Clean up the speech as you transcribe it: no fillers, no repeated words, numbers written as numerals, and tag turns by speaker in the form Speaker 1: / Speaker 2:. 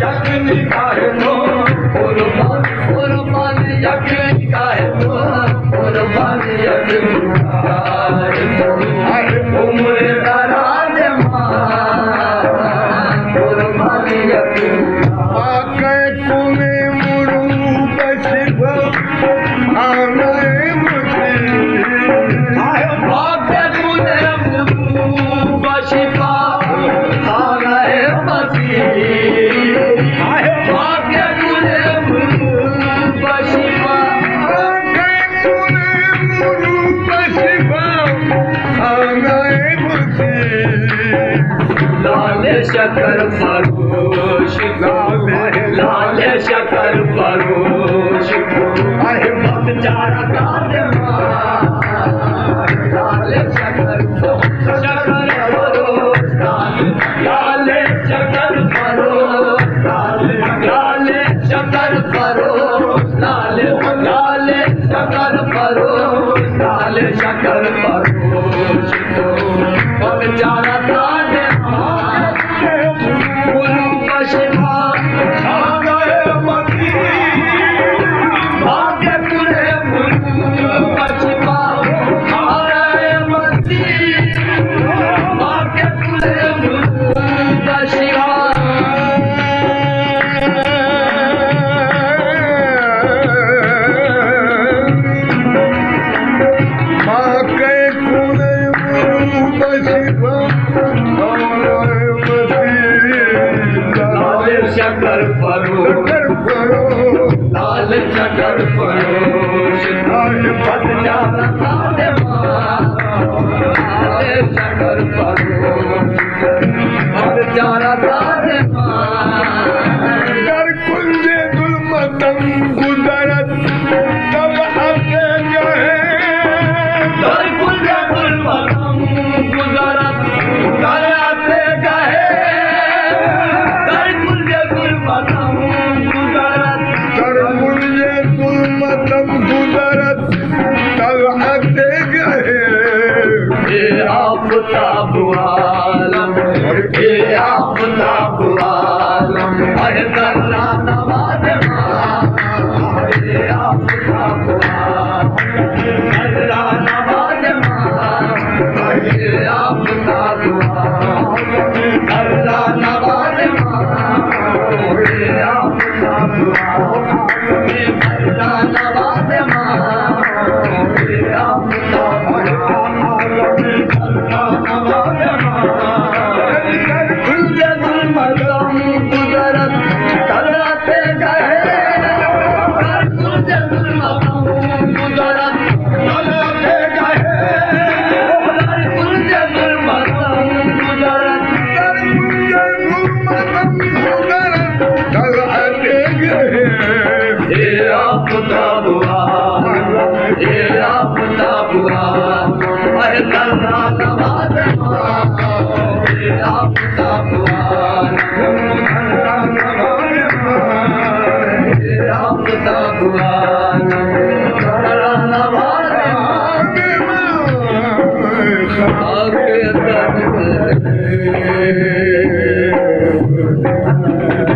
Speaker 1: Jagni Kare शकर परो लाल शकर परो पद चारा साधे लाल शकर परो पद चारा साधे
Speaker 2: कर कुंजे गुलमतम गुजरत तब आते गए
Speaker 1: कर कुंजे गुलमतम गुजरत कर आते गए कर कुंजे गुलमतम गुजरत
Speaker 2: कर कुंजे गुलमतम गुजरत तब आते गए
Speaker 1: ये आफताब आलम ये आफताब आलम अरे करना नवाज ये आफताब आलम करना नवाज ये आफताब आलम करना नवाज ये आफताब आलम करना नवाज ये आफताब कुंजे गुलमतम गुजरत कराते गए कुंजे गुलमतम गुजरत कराते गए कुंजे गुलमतम गुजरत
Speaker 2: कुंजे गुलमतम गुजरत तब आते गए
Speaker 1: ये आफताब आलम ये आफताब आलम अरे करना नवाज ये आफताब आलम करना नवाज ये आफताब आलम